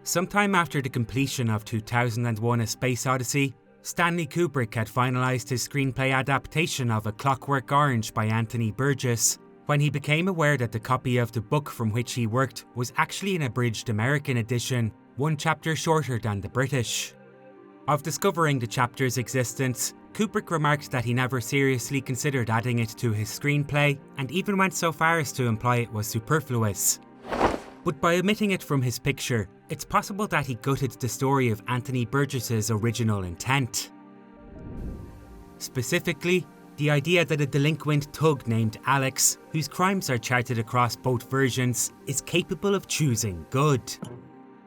Sometime after the completion of 2001 A Space Odyssey, Stanley Kubrick had finalised his screenplay adaptation of A Clockwork Orange by Anthony Burgess, when he became aware that the copy of the book from which he worked was actually an abridged American edition, one chapter shorter than the British. Of discovering the chapter's existence, Kubrick remarked that he never seriously considered adding it to his screenplay, and even went so far as to imply it was superfluous. But by omitting it from his picture, it's possible that he gutted the story of Anthony Burgess's original intent. Specifically, the idea that a delinquent thug named Alex, whose crimes are charted across both versions, is capable of choosing good.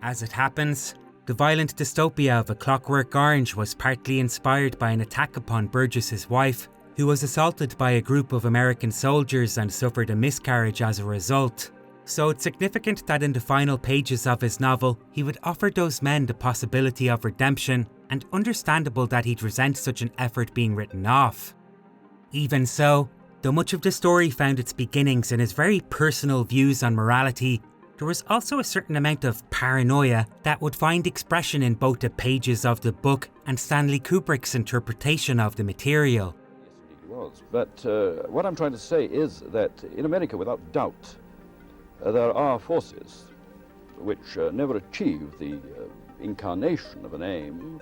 As it happens, the violent dystopia of A Clockwork Orange was partly inspired by an attack upon Burgess's wife, who was assaulted by a group of American soldiers and suffered a miscarriage as a result. So it's significant that in the final pages of his novel, he would offer those men the possibility of redemption, and understandable that he'd resent such an effort being written off. Even so, though much of the story found its beginnings in his very personal views on morality, there was also a certain amount of paranoia that would find expression in both the pages of the book and Stanley Kubrick's interpretation of the material. Yes, indeed it was. But what I'm trying to say is that in America, without doubt, there are forces which never achieve the incarnation of an aim,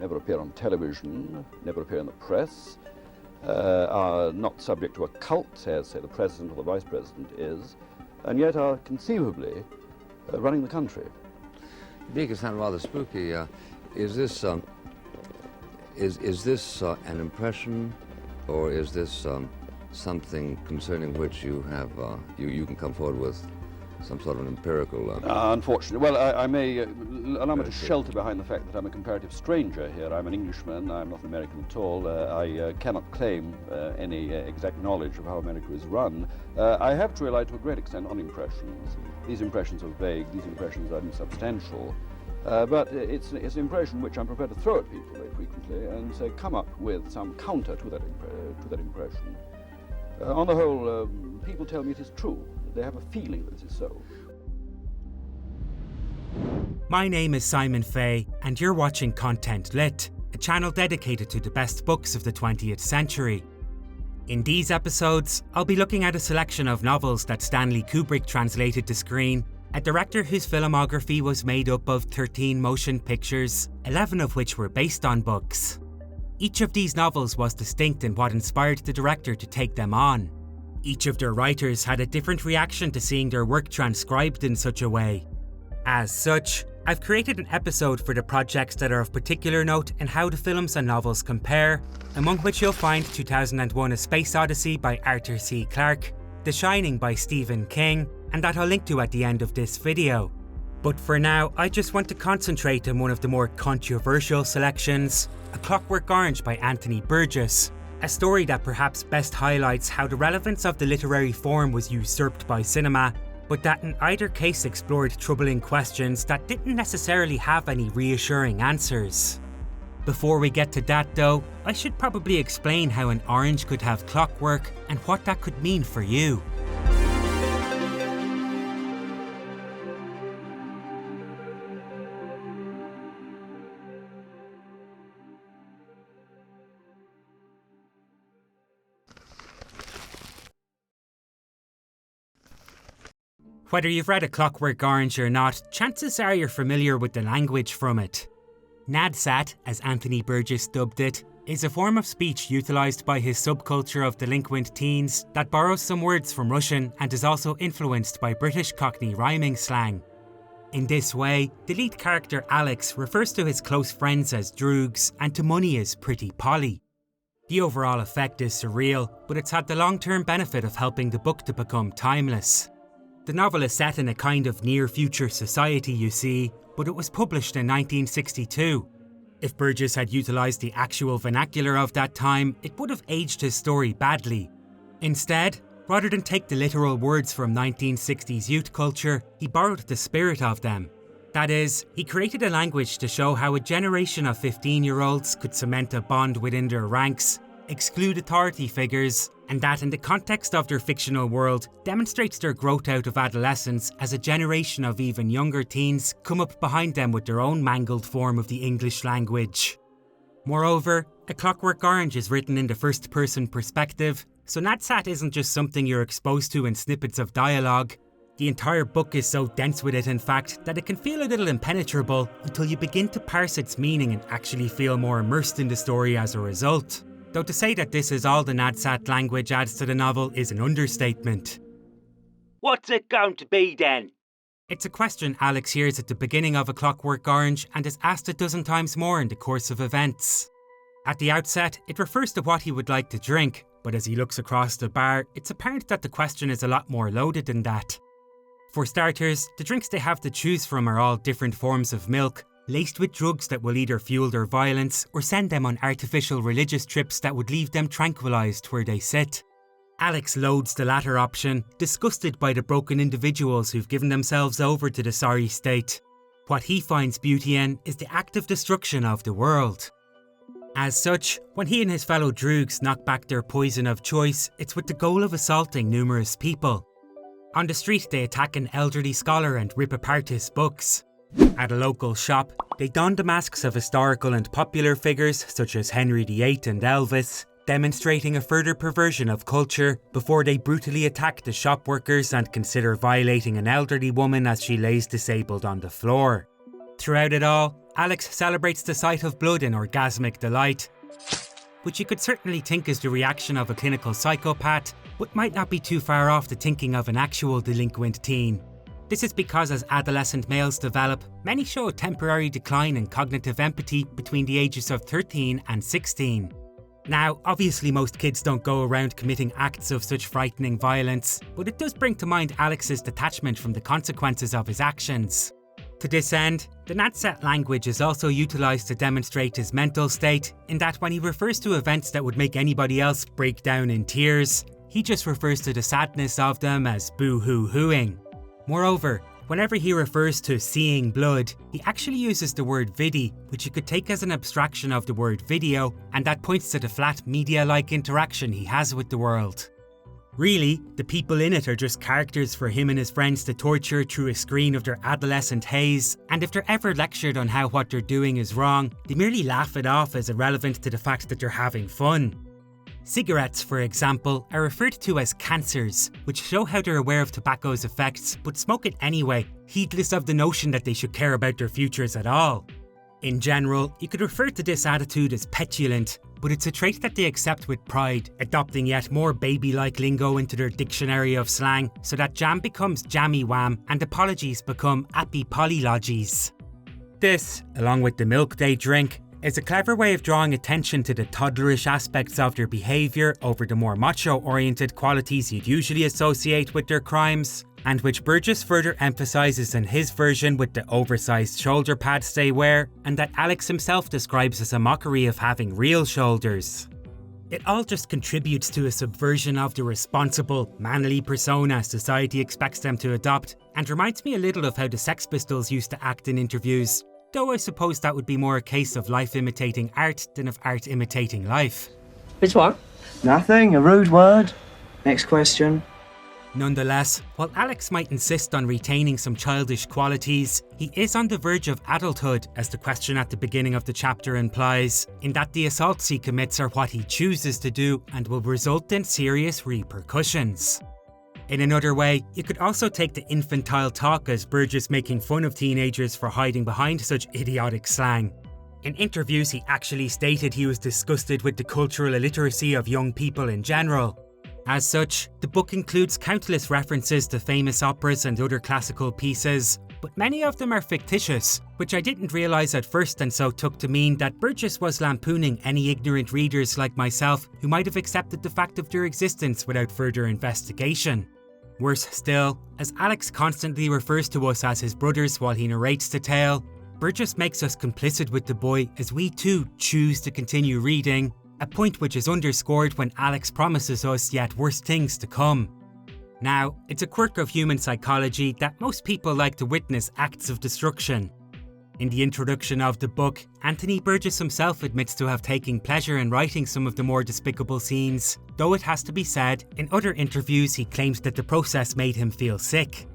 never appear on television, never appear in the press, are not subject to a cult, as, say, the president or the vice president is, and yet are conceivably running the country. You make it sound rather spooky. Is this an impression, or is this something concerning which you have you can come forward with some sort of an empirical? Unfortunately, well, I may allow me to shelter behind the fact that I'm a comparative stranger here. I'm an Englishman. I'm not an American at all. I cannot claim any exact knowledge of how America is run. I have to rely to a great extent on impressions. These impressions are vague. These impressions are insubstantial. But it's an impression which I'm prepared to throw at people very frequently and say, come up with some counter to that impression. On the whole, people tell me it is true. They have a feeling that it is so. My name is Simon Fay, and you're watching Content Lit, a channel dedicated to the best books of the 20th century. In these episodes, I'll be looking at a selection of novels that Stanley Kubrick translated to screen, a director whose filmography was made up of 13 motion pictures, 11 of which were based on books. Each of these novels was distinct in what inspired the director to take them on. Each of their writers had a different reaction to seeing their work transcribed in such a way. As such, I've created an episode for the projects that are of particular note in how the films and novels compare, among which you'll find 2001 A Space Odyssey by Arthur C. Clarke, The Shining by Stephen King, and that I'll link to at the end of this video. But for now, I just want to concentrate on one of the more controversial selections, A Clockwork Orange by Anthony Burgess, a story that perhaps best highlights how the relevance of the literary form was usurped by cinema, but that in either case explored troubling questions that didn't necessarily have any reassuring answers. Before we get to that though, I should probably explain how an orange could have clockwork and what that could mean for you. Whether you've read A Clockwork Orange or not, chances are you're familiar with the language from it. Nadsat, as Anthony Burgess dubbed it, is a form of speech utilised by his subculture of delinquent teens that borrows some words from Russian and is also influenced by British Cockney rhyming slang. In this way, the lead character Alex refers to his close friends as droogs and to money as Pretty Polly. The overall effect is surreal, but it's had the long-term benefit of helping the book to become timeless. The novel is set in a kind of near-future society, you see, but it was published in 1962. If Burgess had utilised the actual vernacular of that time, it would have aged his story badly. Instead, rather than take the literal words from 1960s youth culture, he borrowed the spirit of them. That is, he created a language to show how a generation of 15-year-olds could cement a bond within their ranks, exclude authority figures, and that in the context of their fictional world demonstrates their growth out of adolescence as a generation of even younger teens come up behind them with their own mangled form of the English language. Moreover, A Clockwork Orange is written in the first-person perspective, so Nadsat isn't just something you're exposed to in snippets of dialogue. The entire book is so dense with it, in fact, that it can feel a little impenetrable until you begin to parse its meaning and actually feel more immersed in the story as a result. Though to say that this is all the Nadsat language adds to the novel is an understatement. What's it going to be then? It's a question Alex hears at the beginning of A Clockwork Orange and is asked a dozen times more in the course of events. At the outset, it refers to what he would like to drink, but as he looks across the bar, it's apparent that the question is a lot more loaded than that. For starters, the drinks they have to choose from are all different forms of milk, laced with drugs that will either fuel their violence or send them on artificial religious trips that would leave them tranquilised where they sit. Alex loads the latter option, disgusted by the broken individuals who've given themselves over to the sorry state. What he finds beauty in is the active destruction of the world. As such, when he and his fellow droogs knock back their poison of choice, it's with the goal of assaulting numerous people. On the street, they attack an elderly scholar and rip apart his books. At a local shop, they don the masks of historical and popular figures such as Henry VIII and Elvis, demonstrating a further perversion of culture before they brutally attack the shop workers and consider violating an elderly woman as she lays disabled on the floor. Throughout it all, Alex celebrates the sight of blood in orgasmic delight, which you could certainly think is the reaction of a clinical psychopath, but might not be too far off the thinking of an actual delinquent teen. This is because as adolescent males develop, many show a temporary decline in cognitive empathy between the ages of 13 and 16. Now, obviously most kids don't go around committing acts of such frightening violence, but it does bring to mind Alex's detachment from the consequences of his actions. To this end, the Nadsat language is also utilised to demonstrate his mental state, in that when he refers to events that would make anybody else break down in tears, he just refers to the sadness of them as boo-hoo-hooing. Moreover, whenever he refers to seeing blood, he actually uses the word vidi, which you could take as an abstraction of the word video, and that points to the flat media-like interaction he has with the world. Really, the people in it are just characters for him and his friends to torture through a screen of their adolescent haze, and if they're ever lectured on how what they're doing is wrong, they merely laugh it off as irrelevant to the fact that they're having fun. Cigarettes, for example, are referred to as cancers, which show how they're aware of tobacco's effects but smoke it anyway, heedless of the notion that they should care about their futures at all. In general, you could refer to this attitude as petulant, but it's a trait that they accept with pride, adopting yet more baby-like lingo into their dictionary of slang, so that jam becomes jammy wham and apologies become appy polylogies. This, along with the milk they drink, is a clever way of drawing attention to the toddlerish aspects of their behaviour over the more macho-oriented qualities you'd usually associate with their crimes, and which Burgess further emphasises in his version with the oversized shoulder pads they wear, and that Alex himself describes as a mockery of having real shoulders. It all just contributes to a subversion of the responsible, manly persona society expects them to adopt, and reminds me a little of how the Sex Pistols used to act in interviews, though I suppose that would be more a case of life imitating art than of art imitating life. Which one? Nothing, a rude word. Next question. Nonetheless, while Alex might insist on retaining some childish qualities, he is on the verge of adulthood, as the question at the beginning of the chapter implies, in that the assaults he commits are what he chooses to do and will result in serious repercussions. In another way, you could also take the infantile talk as Burgess making fun of teenagers for hiding behind such idiotic slang. In interviews, he actually stated he was disgusted with the cultural illiteracy of young people in general. As such, the book includes countless references to famous operas and other classical pieces, but many of them are fictitious, which I didn't realise at first and so took to mean that Burgess was lampooning any ignorant readers like myself who might have accepted the fact of their existence without further investigation. Worse still, as Alex constantly refers to us as his brothers while he narrates the tale, Burgess makes us complicit with the boy as we too choose to continue reading, a point which is underscored when Alex promises us yet worse things to come. Now, it's a quirk of human psychology that most people like to witness acts of destruction. In the introduction of the book, Anthony Burgess himself admits to have taken pleasure in writing some of the more despicable scenes, though it has to be said, in other interviews he claims that the process made him feel sick.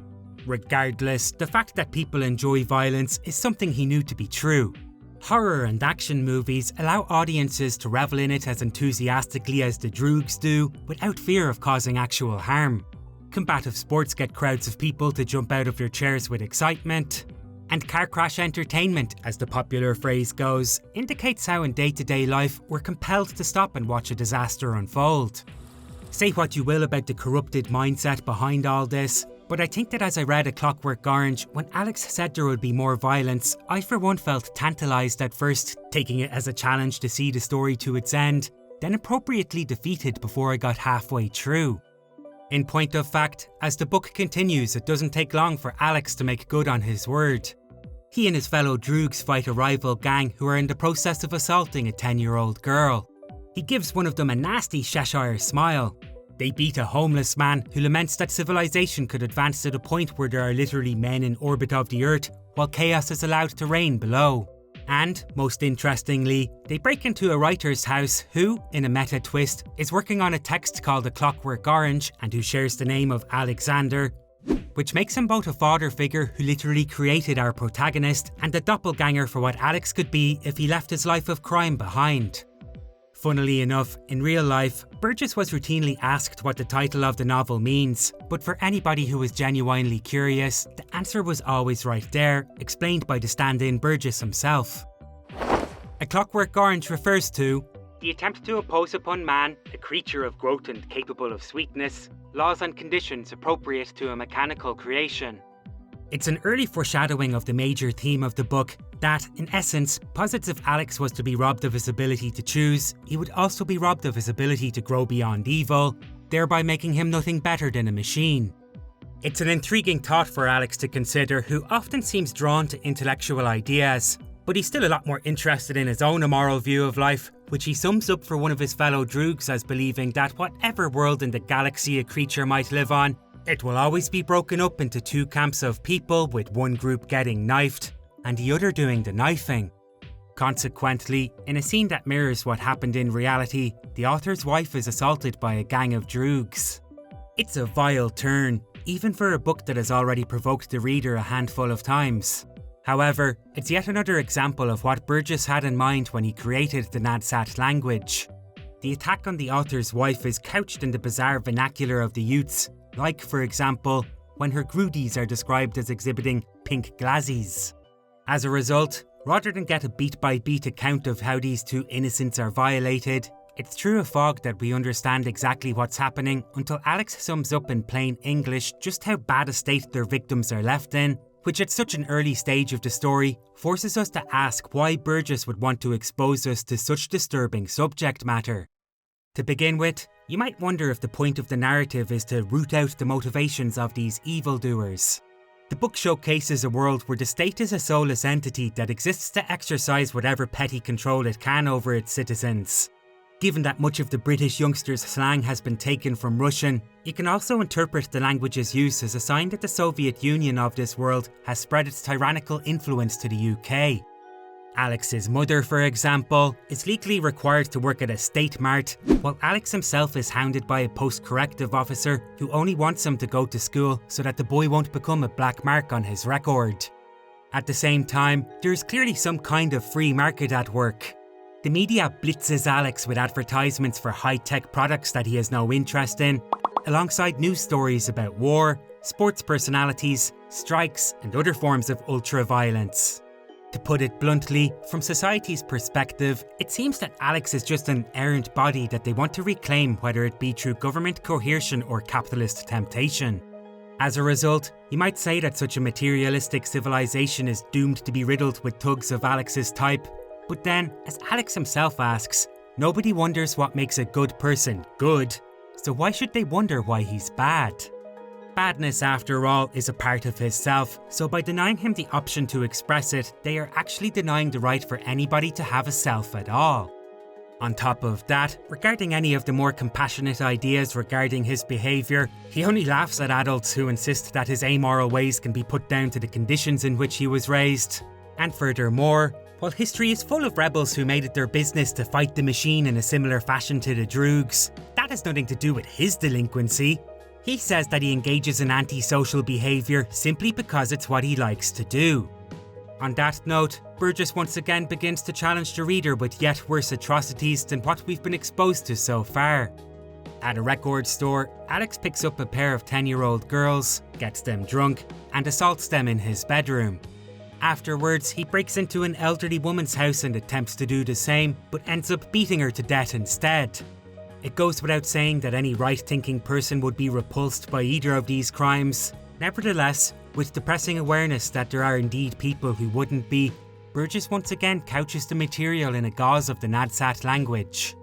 Regardless, the fact that people enjoy violence is something he knew to be true. Horror and action movies allow audiences to revel in it as enthusiastically as the droogs do, without fear of causing actual harm. Combative sports get crowds of people to jump out of their chairs with excitement. And car crash entertainment, as the popular phrase goes, indicates how in day-to-day life we're compelled to stop and watch a disaster unfold. Say what you will about the corrupted mindset behind all this, but I think that as I read A Clockwork Orange, when Alex said there would be more violence, I for one felt tantalised at first, taking it as a challenge to see the story to its end, then appropriately defeated before I got halfway through. In point of fact, as the book continues, it doesn't take long for Alex to make good on his word. He and his fellow droogs fight a rival gang who are in the process of assaulting a 10-year-old girl. He gives one of them a nasty Cheshire smile. They beat a homeless man who laments that civilization could advance to the point where there are literally men in orbit of the earth, while chaos is allowed to reign below. And, most interestingly, they break into a writer's house who, in a meta twist, is working on a text called A Clockwork Orange and who shares the name of Alexander, which makes him both a father figure who literally created our protagonist and a doppelganger for what Alex could be if he left his life of crime behind. Funnily enough, in real life, Burgess was routinely asked what the title of the novel means, but for anybody who was genuinely curious, the answer was always right there, explained by the stand-in Burgess himself. A Clockwork Orange refers to the attempt to impose upon man, a creature of growth and capable of sweetness, laws and conditions appropriate to a mechanical creation. It's an early foreshadowing of the major theme of the book that, in essence, posits if Alex was to be robbed of his ability to choose, he would also be robbed of his ability to grow beyond evil, thereby making him nothing better than a machine. It's an intriguing thought for Alex to consider, who often seems drawn to intellectual ideas, but he's still a lot more interested in his own immoral view of life, which he sums up for one of his fellow droogs as believing that whatever world in the galaxy a creature might live on, it will always be broken up into two camps of people, with one group getting knifed and the other doing the knifing. Consequently, in a scene that mirrors what happened in reality, the author's wife is assaulted by a gang of droogs. It's a vile turn, even for a book that has already provoked the reader a handful of times. However, it's yet another example of what Burgess had in mind when he created the Nadsat language. The attack on the author's wife is couched in the bizarre vernacular of the youths, like, for example, when her groodies are described as exhibiting pink glazies. As a result, rather than get a beat-by-beat account of how these two innocents are violated, it's through a fog that we understand exactly what's happening until Alex sums up in plain English just how bad a state their victims are left in, which at such an early stage of the story forces us to ask why Burgess would want to expose us to such disturbing subject matter. To begin with, you might wonder if the point of the narrative is to root out the motivations of these evildoers. The book showcases a world where the state is a soulless entity that exists to exercise whatever petty control it can over its citizens. Given that much of the British youngsters' slang has been taken from Russian, you can also interpret the language's use as a sign that the Soviet Union of this world has spread its tyrannical influence to the UK. Alex's mother, for example, is legally required to work at a state mart, while Alex himself is hounded by a post-corrective officer who only wants him to go to school so that the boy won't become a black mark on his record. At the same time, there is clearly some kind of free market at work. The media blitzes Alex with advertisements for high-tech products that he has no interest in, alongside news stories about war, sports personalities, strikes, and other forms of ultra-violence. To put it bluntly, from society's perspective, it seems that Alex is just an errant body that they want to reclaim, whether it be through government coercion or capitalist temptation. As a result, you might say that such a materialistic civilization is doomed to be riddled with thugs of Alex's type, but then, as Alex himself asks, nobody wonders what makes a good person good, so why should they wonder why he's bad? Badness, after all, is a part of his self, so by denying him the option to express it, they are actually denying the right for anybody to have a self at all. On top of that, regarding any of the more compassionate ideas regarding his behaviour, he only laughs at adults who insist that his amoral ways can be put down to the conditions in which he was raised. And furthermore, while history is full of rebels who made it their business to fight the machine in a similar fashion to the Droogs, that has nothing to do with his delinquency. He says that he engages in antisocial behaviour simply because it's what he likes to do. On that note, Burgess once again begins to challenge the reader with yet worse atrocities than what we've been exposed to so far. At a record store, Alex picks up a pair of 10-year-old girls, gets them drunk, and assaults them in his bedroom. Afterwards, he breaks into an elderly woman's house and attempts to do the same, but ends up beating her to death instead. It goes without saying that any right-thinking person would be repulsed by either of these crimes. Nevertheless, with depressing awareness that there are indeed people who wouldn't be, Burgess once again couches the material in a gauze of the Nadsat language.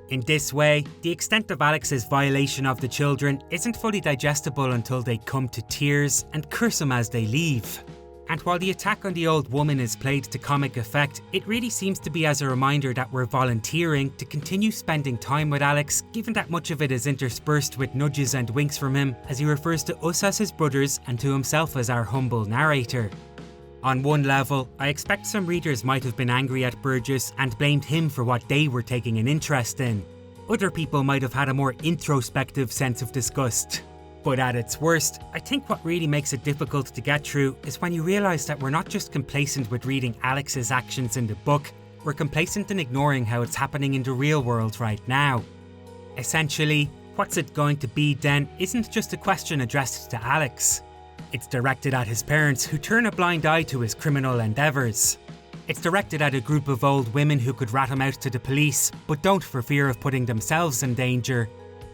In this way, the extent of Alex's violation of the children isn't fully digestible until they come to tears and curse him as they leave. And while the attack on the old woman is played to comic effect, it really seems to be as a reminder that we're volunteering to continue spending time with Alex, given that much of it is interspersed with nudges and winks from him as he refers to us as his brothers and to himself as our humble narrator. On one level, I expect some readers might have been angry at Burgess and blamed him for what they were taking an interest in. Other people might have had a more introspective sense of disgust. But at its worst, I think what really makes it difficult to get through is when you realise that we're not just complacent with reading Alex's actions in the book, we're complacent in ignoring how it's happening in the real world right now. Essentially, what's it going to be then isn't just a question addressed to Alex. It's directed at his parents who turn a blind eye to his criminal endeavours. It's directed at a group of old women who could rat him out to the police, but don't for fear of putting themselves in danger.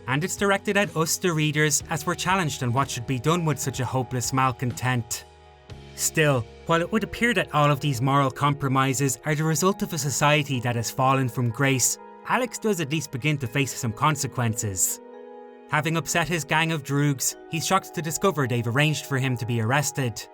And it's directed at us, the readers, as we're challenged on what should be done with such a hopeless malcontent. Still, while it would appear that all of these moral compromises are the result of a society that has fallen from grace, Alex does at least begin to face some consequences. Having upset his gang of droogs, he's shocked to discover they've arranged for him to be arrested.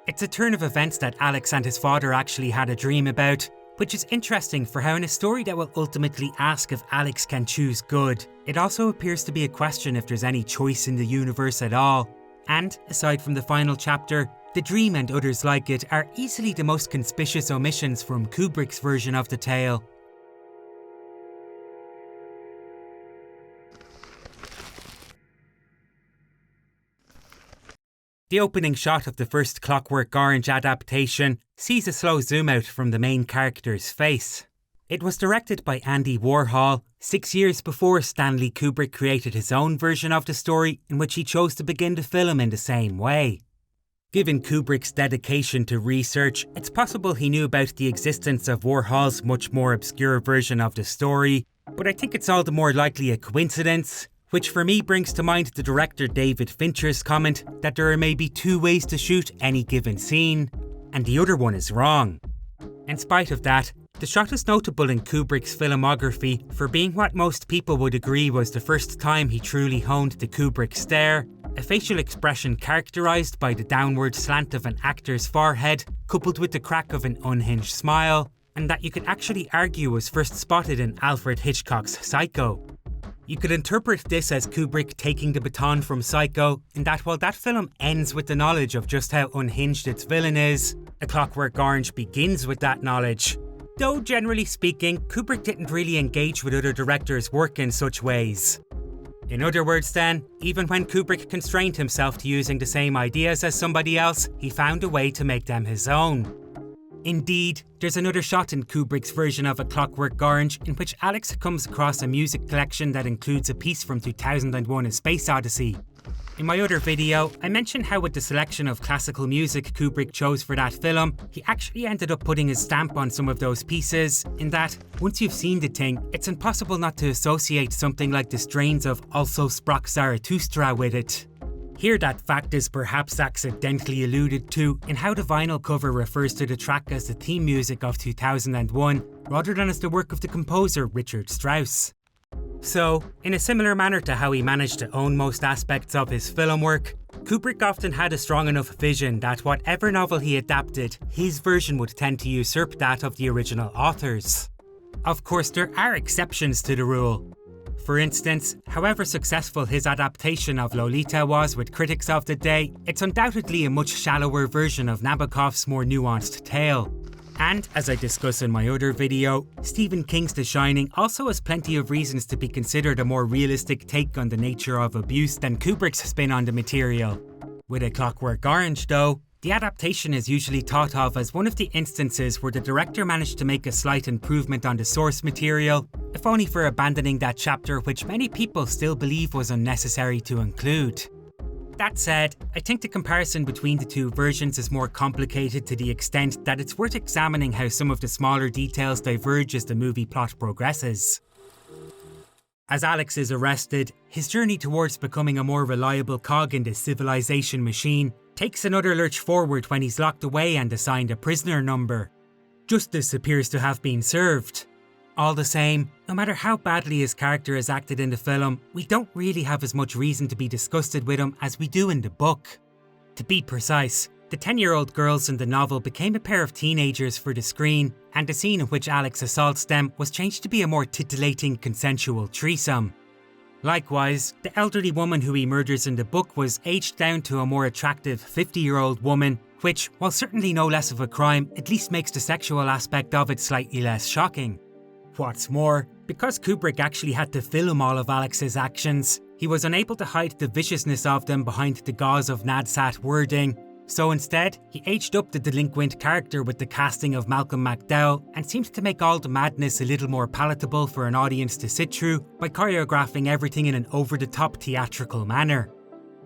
It's a turn of events that Alex and his father actually had a dream about, which is interesting for how in a story that will ultimately ask if Alex can choose good, it also appears to be a question if there's any choice in the universe at all. And, aside from the final chapter, the dream and others like it are easily the most conspicuous omissions from Kubrick's version of the tale. The opening shot of the first Clockwork Orange adaptation sees a slow zoom out from the main character's face. It was directed by Andy Warhol 6 years before Stanley Kubrick created his own version of the story, in which he chose to begin the film in the same way. Given Kubrick's dedication to research, it's possible he knew about the existence of Warhol's much more obscure version of the story, but I think it's all the more likely a coincidence. Which for me brings to mind the director David Fincher's comment that there are maybe 2 ways to shoot any given scene, and the other one is wrong. In spite of that, the shot is notable in Kubrick's filmography for being what most people would agree was the first time he truly honed the Kubrick stare, a facial expression characterised by the downward slant of an actor's forehead coupled with the crack of an unhinged smile, and that you could actually argue was first spotted in Alfred Hitchcock's Psycho. You could interpret this as Kubrick taking the baton from Psycho, in that while that film ends with the knowledge of just how unhinged its villain is, A Clockwork Orange begins with that knowledge. Though generally speaking, Kubrick didn't really engage with other directors' work in such ways. In other words then, even when Kubrick constrained himself to using the same ideas as somebody else, he found a way to make them his own. Indeed, there's another shot in Kubrick's version of A Clockwork Orange in which Alex comes across a music collection that includes a piece from 2001: A Space Odyssey. In my other video, I mentioned how with the selection of classical music Kubrick chose for that film, he actually ended up putting his stamp on some of those pieces, in that, once you've seen the thing, it's impossible not to associate something like the strains of Also Sprach Zarathustra with it. Here that fact is perhaps accidentally alluded to in how the vinyl cover refers to the track as the theme music of 2001, rather than as the work of the composer Richard Strauss. So, in a similar manner to how he managed to own most aspects of his film work, Kubrick often had a strong enough vision that whatever novel he adapted, his version would tend to usurp that of the original authors. Of course, there are exceptions to the rule. For instance, however successful his adaptation of Lolita was with critics of the day, it's undoubtedly a much shallower version of Nabokov's more nuanced tale. And, as I discuss in my other video, Stephen King's The Shining also has plenty of reasons to be considered a more realistic take on the nature of abuse than Kubrick's spin on the material. With A Clockwork Orange, though, the adaptation is usually thought of as one of the instances where the director managed to make a slight improvement on the source material, if only for abandoning that chapter which many people still believe was unnecessary to include. That said, I think the comparison between the two versions is more complicated to the extent that it's worth examining how some of the smaller details diverge as the movie plot progresses. As Alex is arrested, his journey towards becoming a more reliable cog in the civilization machine takes another lurch forward when he's locked away and assigned a prisoner number. Justice appears to have been served. All the same, no matter how badly his character is acted in the film, we don't really have as much reason to be disgusted with him as we do in the book. To be precise, the 10-year-old girls in the novel became a pair of teenagers for the screen, and the scene in which Alex assaults them was changed to be a more titillating consensual threesome. Likewise, the elderly woman who he murders in the book was aged down to a more attractive 50-year-old woman, which, while certainly no less of a crime, at least makes the sexual aspect of it slightly less shocking. What's more, because Kubrick actually had to film all of Alex's actions, he was unable to hide the viciousness of them behind the gauze of NADSAT wording, so instead, he aged up the delinquent character with the casting of Malcolm McDowell and seemed to make all the madness a little more palatable for an audience to sit through by choreographing everything in an over-the-top theatrical manner.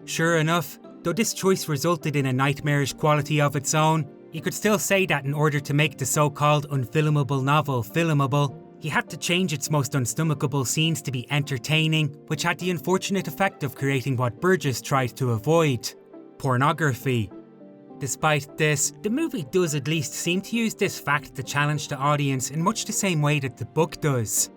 Sure enough, though this choice resulted in a nightmarish quality of its own, you could still say that in order to make the so-called unfilmable novel filmable, he had to change its most unstomachable scenes to be entertaining, which had the unfortunate effect of creating what Burgess tried to avoid: pornography. Despite this, the movie does at least seem to use this fact to challenge the audience in much the same way that the book does.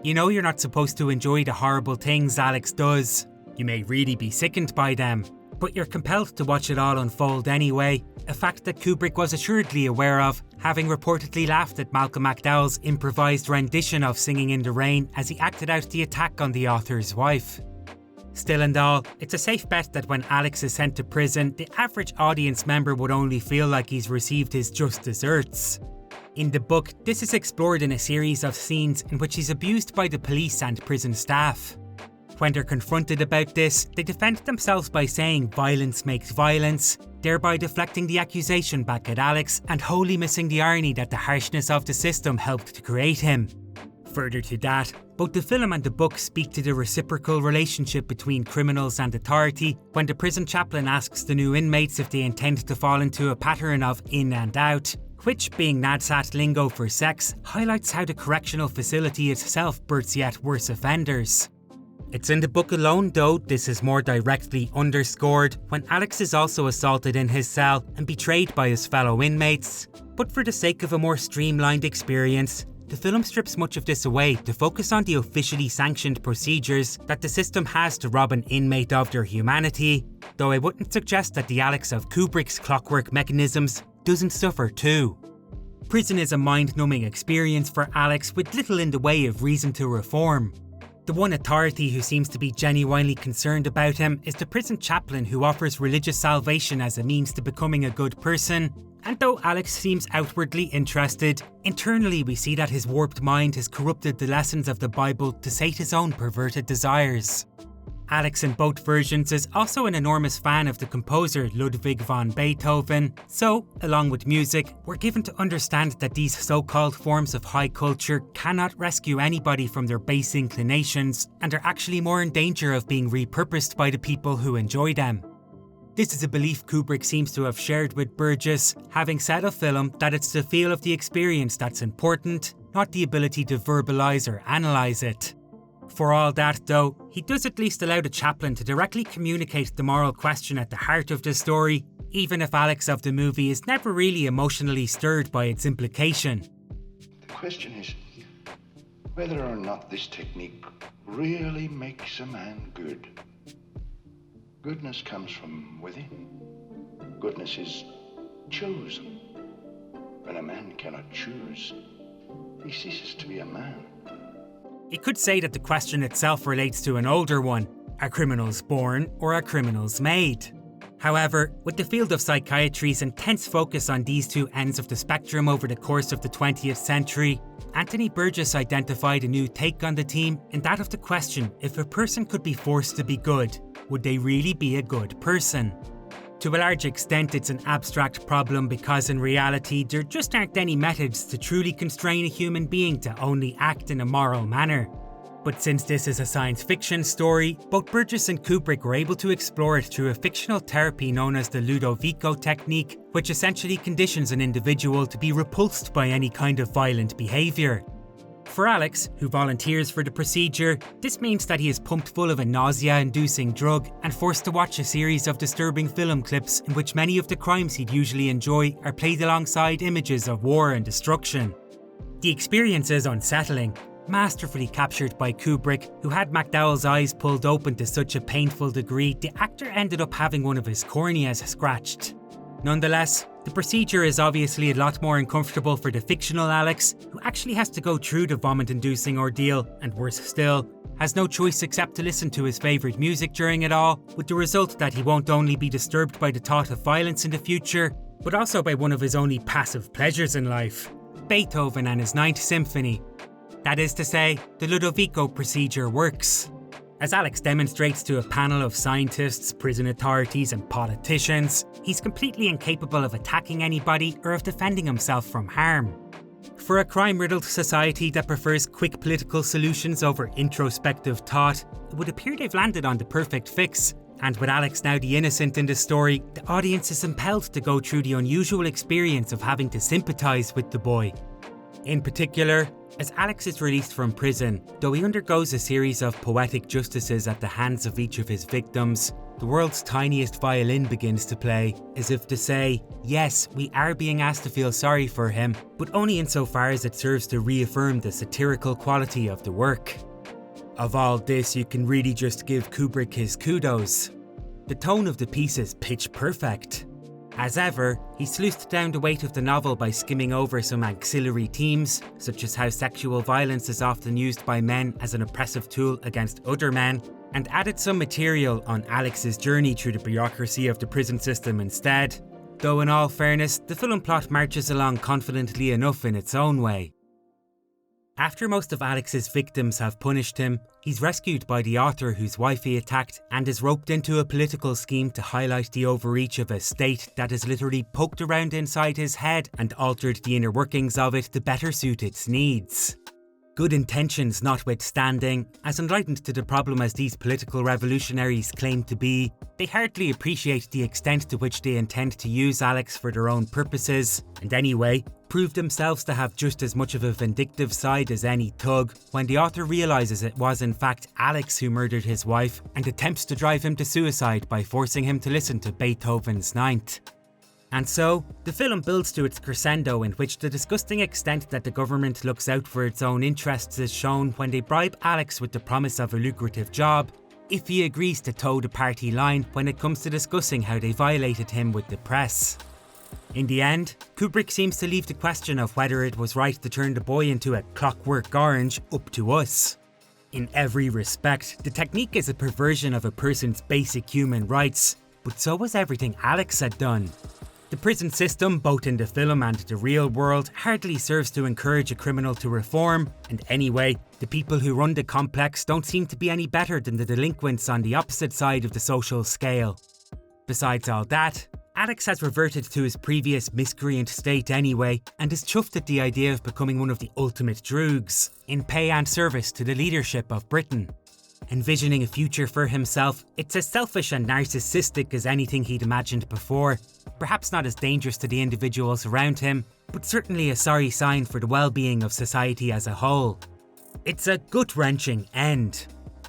You know you're not supposed to enjoy the horrible things Alex does. You may really be sickened by them, but you're compelled to watch it all unfold anyway, a fact that Kubrick was assuredly aware of, having reportedly laughed at Malcolm McDowell's improvised rendition of Singing in the Rain as he acted out the attack on the author's wife. Still and all, it's a safe bet that when Alex is sent to prison, the average audience member would only feel like he's received his just desserts. In the book, this is explored in a series of scenes in which he's abused by the police and prison staff. When they're confronted about this, they defend themselves by saying violence makes violence, thereby deflecting the accusation back at Alex and wholly missing the irony that the harshness of the system helped to create him. Further to that, both the film and the book speak to the reciprocal relationship between criminals and authority when the prison chaplain asks the new inmates if they intend to fall into a pattern of in and out, which, being NADSAT lingo for sex, highlights how the correctional facility itself births yet worse offenders. It's in the book alone, though, this is more directly underscored when Alex is also assaulted in his cell and betrayed by his fellow inmates. But for the sake of a more streamlined experience, the film strips much of this away to focus on the officially sanctioned procedures that the system has to rob an inmate of their humanity, though I wouldn't suggest that the Alex of Kubrick's clockwork mechanisms doesn't suffer too. Prison is a mind-numbing experience for Alex with little in the way of reason to reform. The one authority who seems to be genuinely concerned about him is the prison chaplain who offers religious salvation as a means to becoming a good person, and though Alex seems outwardly interested, internally we see that his warped mind has corrupted the lessons of the Bible to sate his own perverted desires. Alex in both versions is also an enormous fan of the composer Ludwig van Beethoven, so, along with music, we're given to understand that these so-called forms of high culture cannot rescue anybody from their base inclinations and are actually more in danger of being repurposed by the people who enjoy them. This is a belief Kubrick seems to have shared with Burgess, having said of film that it's the feel of the experience that's important, not the ability to verbalise or analyse it. For all that though, he does at least allow the chaplain to directly communicate the moral question at the heart of the story, even if Alex of the movie is never really emotionally stirred by its implication. The question is whether or not this technique really makes a man good. Goodness comes from within. Goodness is chosen. When a man cannot choose, he ceases to be a man. You could say that the question itself relates to an older one. Are criminals born or are criminals made? However, with the field of psychiatry's intense focus on these two ends of the spectrum over the course of the 20th century, Anthony Burgess identified a new take on the theme in that of the question, if a person could be forced to be good, would they really be a good person? To a large extent, it's an abstract problem because in reality, there just aren't any methods to truly constrain a human being to only act in a moral manner. But since this is a science fiction story, both Burgess and Kubrick were able to explore it through a fictional therapy known as the Ludovico technique, which essentially conditions an individual to be repulsed by any kind of violent behaviour. For Alex, who volunteers for the procedure, this means that he is pumped full of a nausea-inducing drug and forced to watch a series of disturbing film clips in which many of the crimes he'd usually enjoy are played alongside images of war and destruction. The experience is unsettling, masterfully captured by Kubrick, who had McDowell's eyes pulled open to such a painful degree the actor ended up having one of his corneas scratched. Nonetheless, the procedure is obviously a lot more uncomfortable for the fictional Alex, who actually has to go through the vomit-inducing ordeal, and worse still, has no choice except to listen to his favourite music during it all, with the result that he won't only be disturbed by the thought of violence in the future, but also by one of his only passive pleasures in life, Beethoven and his Ninth Symphony. That is to say, the Ludovico procedure works. As Alex demonstrates to a panel of scientists, prison authorities and politicians, he's completely incapable of attacking anybody or of defending himself from harm. For a crime-riddled society that prefers quick political solutions over introspective thought, it would appear they've landed on the perfect fix. And with Alex now the innocent in the story, the audience is impelled to go through the unusual experience of having to sympathise with the boy. In particular, as Alex is released from prison, though he undergoes a series of poetic justices at the hands of each of his victims, the world's tiniest violin begins to play, as if to say, yes, we are being asked to feel sorry for him, but only insofar as it serves to reaffirm the satirical quality of the work. Of all this, you can really just give Kubrick his kudos. The tone of the piece is pitch perfect. As ever, he sleuthed down the weight of the novel by skimming over some ancillary themes, such as how sexual violence is often used by men as an oppressive tool against other men, and added some material on Alex's journey through the bureaucracy of the prison system instead. Though in all fairness, the film plot marches along confidently enough in its own way. After most of Alex's victims have punished him, he's rescued by the author whose wife he attacked and is roped into a political scheme to highlight the overreach of a state that has literally poked around inside his head and altered the inner workings of it to better suit its needs. Good intentions notwithstanding, as enlightened to the problem as these political revolutionaries claim to be, they hardly appreciate the extent to which they intend to use Alex for their own purposes, and anyway, prove themselves to have just as much of a vindictive side as any thug when the author realises it was in fact Alex who murdered his wife and attempts to drive him to suicide by forcing him to listen to Beethoven's Ninth. And so, the film builds to its crescendo in which the disgusting extent that the government looks out for its own interests is shown when they bribe Alex with the promise of a lucrative job, if he agrees to toe the party line when it comes to discussing how they violated him with the press. In the end, Kubrick seems to leave the question of whether it was right to turn the boy into a Clockwork Orange up to us. In every respect, the technique is a perversion of a person's basic human rights, but so was everything Alex had done. The prison system, both in the film and the real world, hardly serves to encourage a criminal to reform, and anyway, the people who run the complex don't seem to be any better than the delinquents on the opposite side of the social scale. Besides all that, Alex has reverted to his previous miscreant state anyway, and is chuffed at the idea of becoming one of the ultimate droogs, in pay and service to the leadership of Britain. Envisioning a future for himself, it's as selfish and narcissistic as anything he'd imagined before, perhaps not as dangerous to the individuals around him, but certainly a sorry sign for the well-being of society as a whole. It's a gut-wrenching end.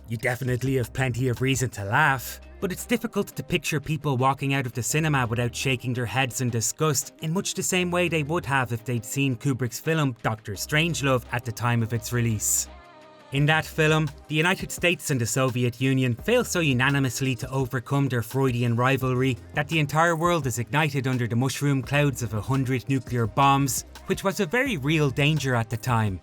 You definitely have plenty of reason to laugh, but it's difficult to picture people walking out of the cinema without shaking their heads in disgust in much the same way they would have if they'd seen Kubrick's film Dr. Strangelove at the time of its release. In that film, the United States and the Soviet Union fail so unanimously to overcome their Freudian rivalry that the entire world is ignited under the mushroom clouds of 100 nuclear bombs, which was a very real danger at the time.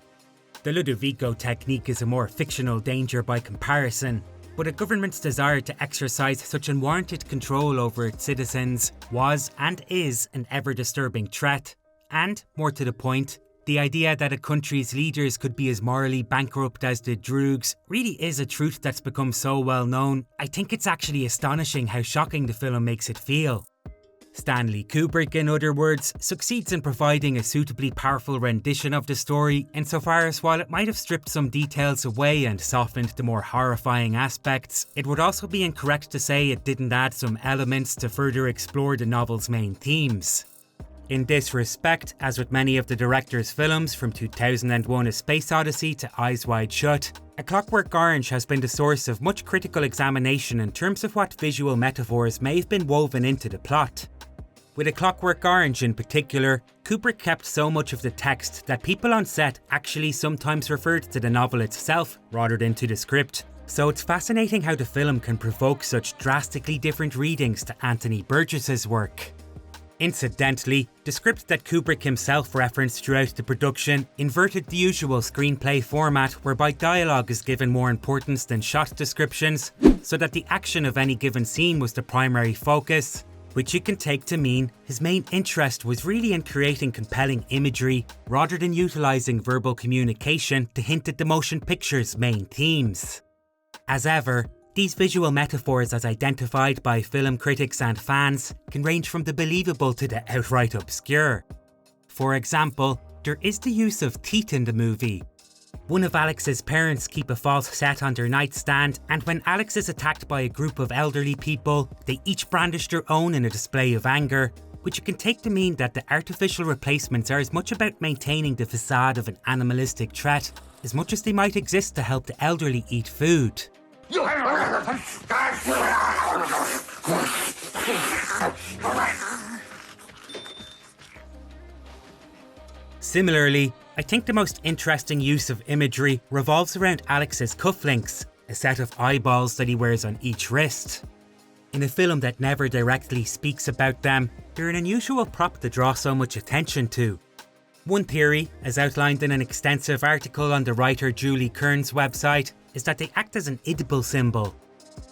The Ludovico technique is a more fictional danger by comparison. but a government's desire to exercise such unwarranted control over its citizens was and is an ever-disturbing threat. And, more to the point, the idea that a country's leaders could be as morally bankrupt as the Droogs really is a truth that's become so well known. I think it's actually astonishing how shocking the film makes it feel. Stanley Kubrick, in other words, succeeds in providing a suitably powerful rendition of the story, insofar as while it might have stripped some details away and softened the more horrifying aspects, it would also be incorrect to say it didn't add some elements to further explore the novel's main themes. In this respect, as with many of the director's films from 2001: A Space Odyssey to Eyes Wide Shut, A Clockwork Orange has been the source of much critical examination in terms of what visual metaphors may have been woven into the plot. With A Clockwork Orange in particular, Kubrick kept so much of the text that people on set actually sometimes referred to the novel itself rather than to the script, so it's fascinating how the film can provoke such drastically different readings to Anthony Burgess's work. Incidentally, the script that Kubrick himself referenced throughout the production inverted the usual screenplay format whereby dialogue is given more importance than shot descriptions, so that the action of any given scene was the primary focus, which you can take to mean his main interest was really in creating compelling imagery rather than utilising verbal communication to hint at the motion picture's main themes. As ever, these visual metaphors as identified by film critics and fans can range from the believable to the outright obscure. For example, there is the use of teeth in the movie. One of Alex's parents keep a false set on their nightstand, and when Alex is attacked by a group of elderly people, they each brandish their own in a display of anger, which you can take to mean that the artificial replacements are as much about maintaining the facade of an animalistic threat as much as they might exist to help the elderly eat food. Similarly, I think the most interesting use of imagery revolves around Alex's cufflinks, a set of eyeballs that he wears on each wrist. In a film that never directly speaks about them, they're an unusual prop to draw so much attention to. One theory, as outlined in an extensive article on the writer Julie Kern's website, is that they act as an edible symbol.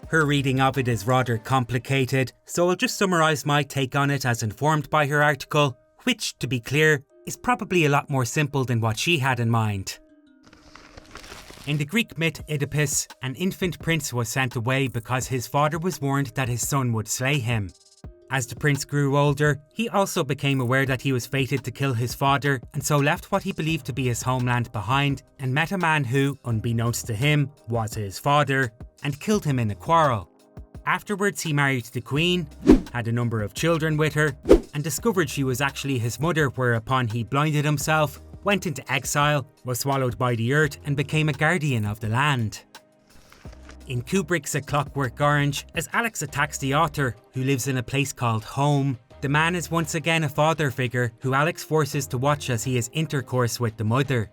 Her reading of it is rather complicated, so I'll just summarise my take on it as informed by her article, which, to be clear, is probably a lot more simple than what she had in mind. In the Greek myth Oedipus, an infant prince was sent away because his father was warned that his son would slay him. As the prince grew older, he also became aware that he was fated to kill his father, and so left what he believed to be his homeland behind and met a man who, unbeknownst to him, was his father, and killed him in a quarrel. Afterwards he married the queen, had a number of children with her, and discovered she was actually his mother, whereupon he blinded himself, went into exile, was swallowed by the earth and became a guardian of the land. In Kubrick's A Clockwork Orange, as Alex attacks the author, who lives in a place called home, the man is once again a father figure who Alex forces to watch as he has intercourse with the mother.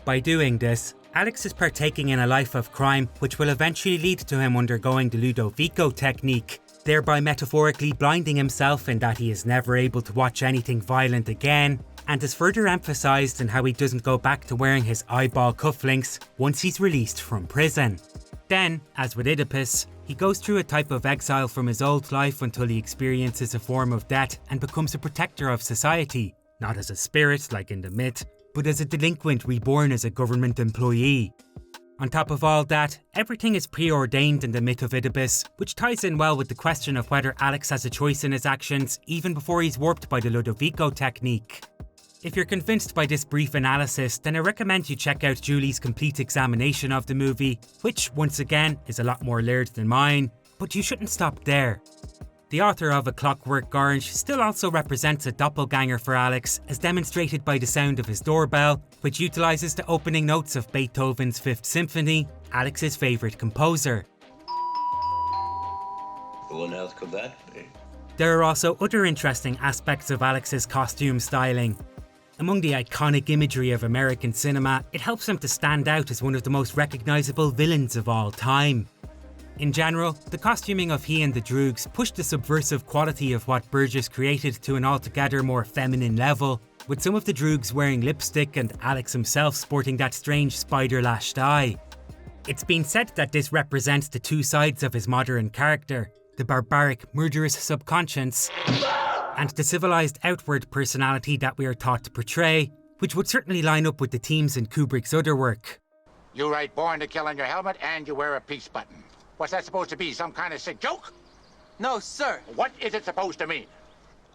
By doing this, Alex is partaking in a life of crime which will eventually lead to him undergoing the Ludovico technique, thereby metaphorically blinding himself in that he is never able to watch anything violent again, and is further emphasised in how he doesn't go back to wearing his eyeball cufflinks once he's released from prison. Then, as with Oedipus, he goes through a type of exile from his old life until he experiences a form of death and becomes a protector of society, not as a spirit like in the myth, but as a delinquent reborn as a government employee. On top of all that, everything is preordained in the myth of Oedipus, which ties in well with the question of whether Alex has a choice in his actions even before he's warped by the Ludovico technique. If you're convinced by this brief analysis, then I recommend you check out Julie's complete examination of the movie, which, once again, is a lot more layered than mine, but you shouldn't stop there. The author of A Clockwork Orange still also represents a doppelganger for Alex, as demonstrated by the sound of his doorbell, which utilises the opening notes of Beethoven's Fifth Symphony, Alex's favourite composer. Who on earth could that be? There are also other interesting aspects of Alex's costume styling. Among the iconic imagery of American cinema, it helps him to stand out as one of the most recognisable villains of all time. In general, the costuming of he and the Droogs pushed the subversive quality of what Burgess created to an altogether more feminine level, with some of the Droogs wearing lipstick and Alex himself sporting that strange spider-lashed eye. It's been said that this represents the two sides of his modern character, the barbaric, murderous subconscious and the civilised outward personality that we are taught to portray, which would certainly line up with the themes in Kubrick's other work. You write "born to kill" on your helmet and you wear a peace button. What's that supposed to be, some kind of sick joke? No, sir. What is it supposed to mean?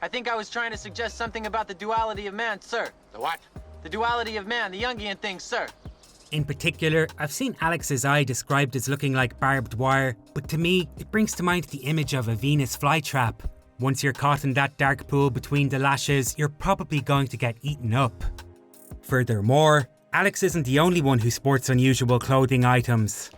I think I was trying to suggest something about the duality of man, sir. The what? The duality of man, the Jungian thing, sir. In particular, I've seen Alex's eye described as looking like barbed wire, but to me, it brings to mind the image of a Venus flytrap. Once you're caught in that dark pool between the lashes, you're probably going to get eaten up. Furthermore, Alex isn't the only one who sports unusual clothing items.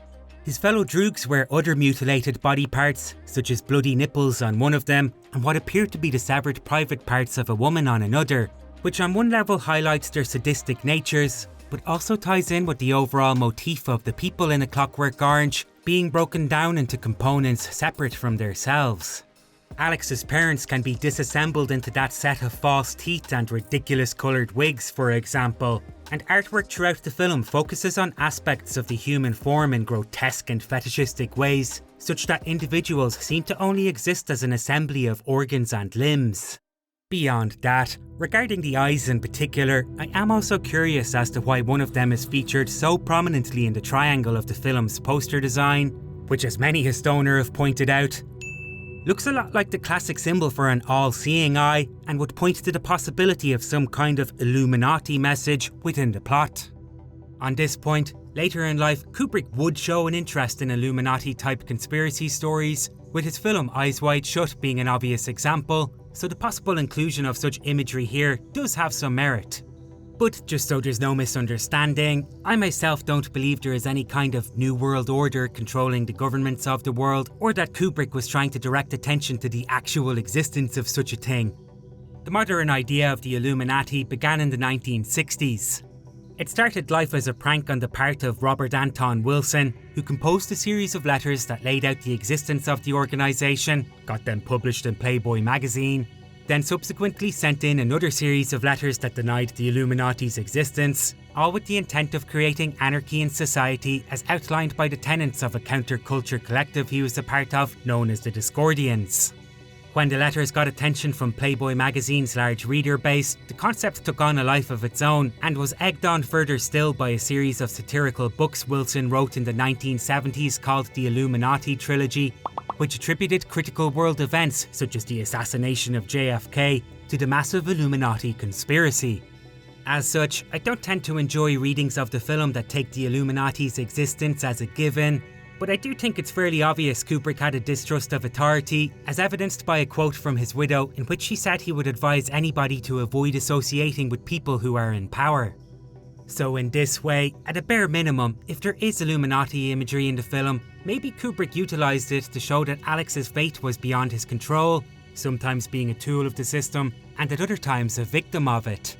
His fellow droogs wear other mutilated body parts, such as bloody nipples on one of them, and what appear to be the severed private parts of a woman on another, which on one level highlights their sadistic natures, but also ties in with the overall motif of the people in A Clockwork Orange being broken down into components separate from themselves. Alex's parents can be disassembled into that set of false teeth and ridiculous coloured wigs, for example, and artwork throughout the film focuses on aspects of the human form in grotesque and fetishistic ways, such that individuals seem to only exist as an assembly of organs and limbs. Beyond that, regarding the eyes in particular, I am also curious as to why one of them is featured so prominently in the triangle of the film's poster design, which, as many a stoner have pointed out, looks a lot like the classic symbol for an all-seeing eye and would point to the possibility of some kind of Illuminati message within the plot. On this point, later in life, Kubrick would show an interest in Illuminati-type conspiracy stories, with his film Eyes Wide Shut being an obvious example, so the possible inclusion of such imagery here does have some merit. But just so there's no misunderstanding, I myself don't believe there is any kind of New World Order controlling the governments of the world, or that Kubrick was trying to direct attention to the actual existence of such a thing. The modern idea of the Illuminati began in the 1960s. It started life as a prank on the part of Robert Anton Wilson, who composed a series of letters that laid out the existence of the organisation, got them published in Playboy magazine, then subsequently sent in another series of letters that denied the Illuminati's existence, all with the intent of creating anarchy in society as outlined by the tenets of a counterculture collective he was a part of, known as the Discordians. When the letters got attention from Playboy magazine's large reader base, the concept took on a life of its own and was egged on further still by a series of satirical books Wilson wrote in the 1970s called the Illuminati Trilogy, which attributed critical world events such as the assassination of JFK to the massive Illuminati conspiracy. As such, I don't tend to enjoy readings of the film that take the Illuminati's existence as a given, but I do think it's fairly obvious Kubrick had a distrust of authority, as evidenced by a quote from his widow in which she said he would advise anybody to avoid associating with people who are in power. So in this way, at a bare minimum, if there is Illuminati imagery in the film, maybe Kubrick utilised it to show that Alex's fate was beyond his control, sometimes being a tool of the system, and at other times a victim of it.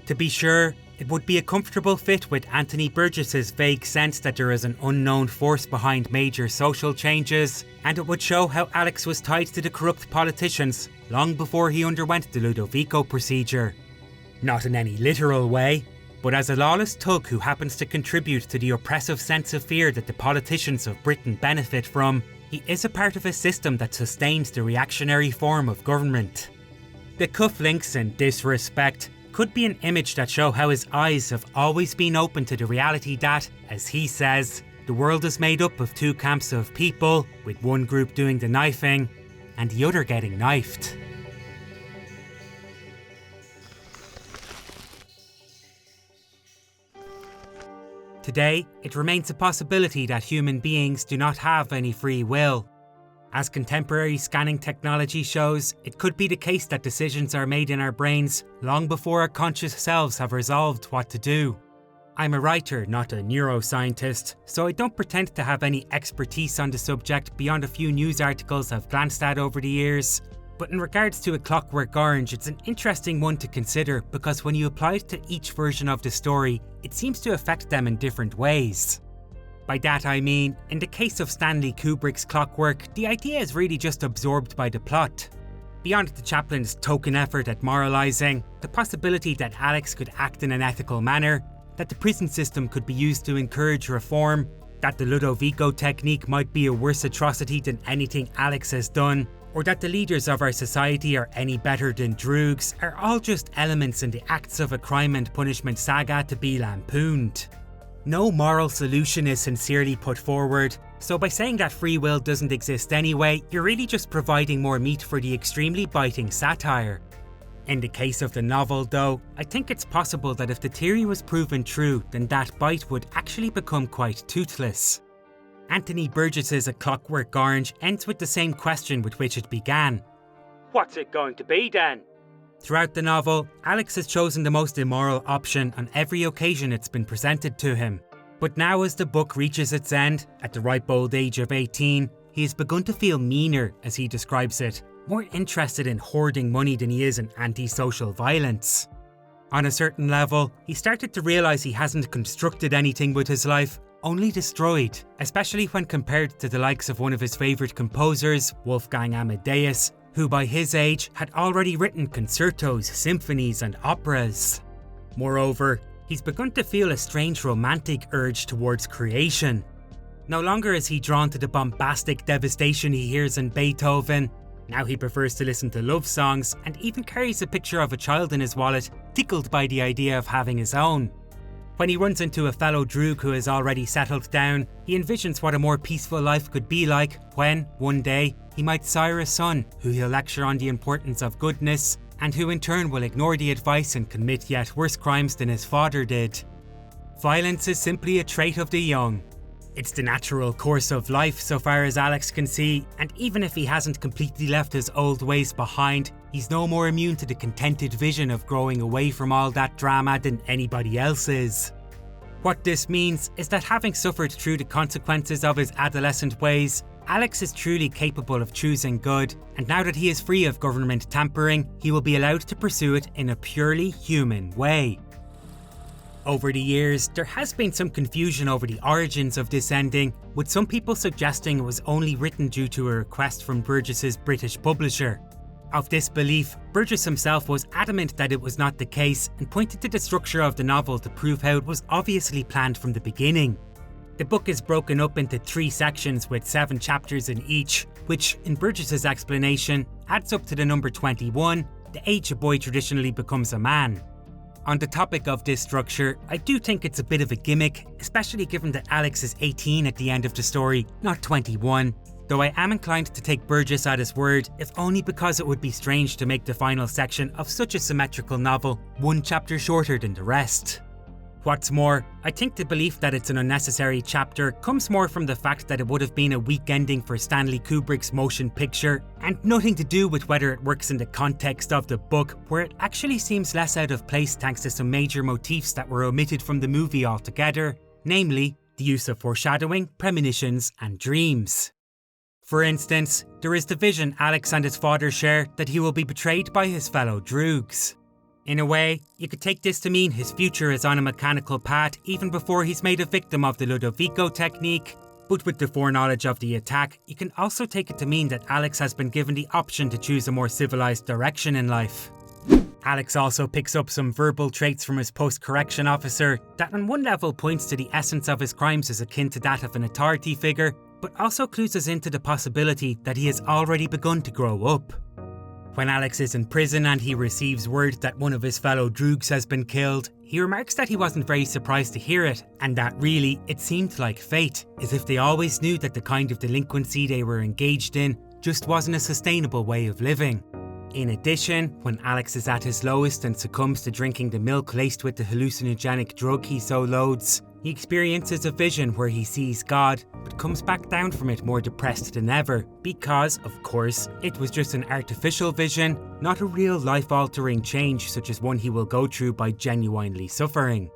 To be sure, it would be a comfortable fit with Anthony Burgess's vague sense that there is an unknown force behind major social changes, and it would show how Alex was tied to the corrupt politicians long before he underwent the Ludovico procedure. Not in any literal way, but as a lawless thug who happens to contribute to the oppressive sense of fear that the politicians of Britain benefit from, he is a part of a system that sustains the reactionary form of government. The cufflinks in this respect could be an image that show how his eyes have always been open to the reality that, as he says, the world is made up of two camps of people, with one group doing the knifing and the other getting knifed. Today, it remains a possibility that human beings do not have any free will. As contemporary scanning technology shows, it could be the case that decisions are made in our brains long before our conscious selves have resolved what to do. I'm a writer, not a neuroscientist, so I don't pretend to have any expertise on the subject beyond a few news articles I've glanced at over the years. But in regards to A Clockwork Orange, it's an interesting one to consider because when you apply it to each version of the story, it seems to affect them in different ways. By that I mean, in the case of Stanley Kubrick's Clockwork, the idea is really just absorbed by the plot. Beyond the chaplain's token effort at moralising, the possibility that Alex could act in an ethical manner, that the prison system could be used to encourage reform, That the Ludovico technique might be a worse atrocity than anything Alex has done, or that the leaders of our society are any better than droogs, are all just elements in the acts of a crime and punishment saga to be lampooned. No moral solution is sincerely put forward, so by saying that free will doesn't exist anyway, you're really just providing more meat for the extremely biting satire. In the case of the novel though, I think it's possible that if the theory was proven true, then that bite would actually become quite toothless. Anthony Burgess's A Clockwork Orange ends with the same question with which it began. What's it going to be then? Throughout the novel, Alex has chosen the most immoral option on every occasion it's been presented to him. But now as the book reaches its end, at the ripe old age of 18, he has begun to feel meaner, as he describes it, more interested in hoarding money than he is in anti-social violence. On a certain level, he started to realise he hasn't constructed anything with his life, only destroyed, especially when compared to the likes of one of his favourite composers, Wolfgang Amadeus, who by his age had already written concertos, symphonies and operas. Moreover, he's begun to feel a strange romantic urge towards creation. No longer is he drawn to the bombastic devastation he hears in Beethoven. Now he prefers to listen to love songs and even carries a picture of a child in his wallet, tickled by the idea of having his own. When he runs into a fellow droog who has already settled down, he envisions what a more peaceful life could be like when, one day, he might sire a son who he'll lecture on the importance of goodness, and who in turn will ignore the advice and commit yet worse crimes than his father did. Violence is simply a trait of the young. It's the natural course of life so far as Alex can see, and even if he hasn't completely left his old ways behind, he's no more immune to the contented vision of growing away from all that drama than anybody else is. What this means is that having suffered through the consequences of his adolescent ways, Alex is truly capable of choosing good, and now that he is free of government tampering, he will be allowed to pursue it in a purely human way. Over the years, there has been some confusion over the origins of this ending, with some people suggesting it was only written due to a request from Burgess's British publisher. Of this belief, Burgess himself was adamant that it was not the case and pointed to the structure of the novel to prove how it was obviously planned from the beginning. The book is broken up into 3 sections with 7 chapters in each, which, in Burgess's explanation, adds up to the number 21, the age a boy traditionally becomes a man. On the topic of this structure, I do think it's a bit of a gimmick, especially given that Alex is 18 at the end of the story, not 21, though I am inclined to take Burgess at his word, if only because it would be strange to make the final section of such a symmetrical novel 1 chapter shorter than the rest. What's more, I think the belief that it's an unnecessary chapter comes more from the fact that it would have been a weak ending for Stanley Kubrick's motion picture, and nothing to do with whether it works in the context of the book, where it actually seems less out of place thanks to some major motifs that were omitted from the movie altogether, namely the use of foreshadowing, premonitions and dreams. For instance, there is the vision Alex and his father share that he will be betrayed by his fellow droogs. In a way, you could take this to mean his future is on a mechanical path even before he's made a victim of the Ludovico technique, but with the foreknowledge of the attack, you can also take it to mean that Alex has been given the option to choose a more civilized direction in life. Alex also picks up some verbal traits from his post-correction officer that on one level points to the essence of his crimes as akin to that of an authority figure, but also clues us into the possibility that he has already begun to grow up. When Alex is in prison and he receives word that one of his fellow droogs has been killed, he remarks that he wasn't very surprised to hear it, and that really, it seemed like fate, as if they always knew that the kind of delinquency they were engaged in just wasn't a sustainable way of living. In addition, when Alex is at his lowest and succumbs to drinking the milk laced with the hallucinogenic drug he so loathes, he experiences a vision where he sees God, but comes back down from it more depressed than ever, because, of course, it was just an artificial vision, not a real life-altering change such as one he will go through by genuinely suffering.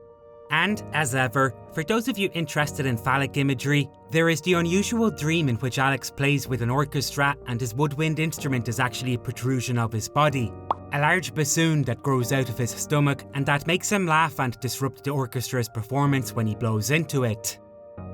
And, as ever, for those of you interested in phallic imagery, there is the unusual dream in which Alex plays with an orchestra and his woodwind instrument is actually a protrusion of his body. A large bassoon that grows out of his stomach and that makes him laugh and disrupt the orchestra's performance when he blows into it.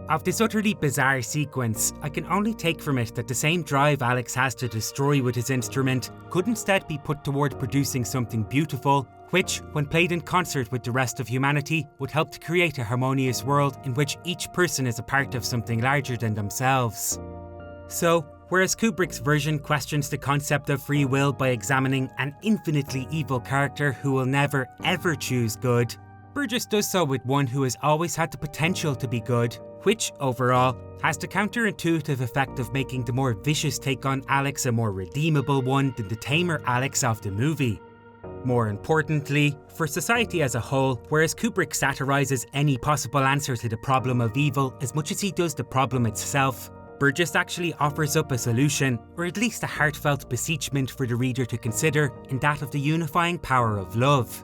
Of this utterly bizarre sequence, I can only take from it that the same drive Alex has to destroy with his instrument could instead be put toward producing something beautiful, which, when played in concert with the rest of humanity, would help to create a harmonious world in which each person is a part of something larger than themselves. So, whereas Kubrick's version questions the concept of free will by examining an infinitely evil character who will never ever choose good, Burgess does so with one who has always had the potential to be good, which, overall, has the counterintuitive effect of making the more vicious take on Alex a more redeemable one than the tamer Alex of the movie. More importantly, for society as a whole, whereas Kubrick satirises any possible answer to the problem of evil as much as he does the problem itself, Burgess actually offers up a solution, or at least a heartfelt beseechment for the reader to consider, in that of the unifying power of love.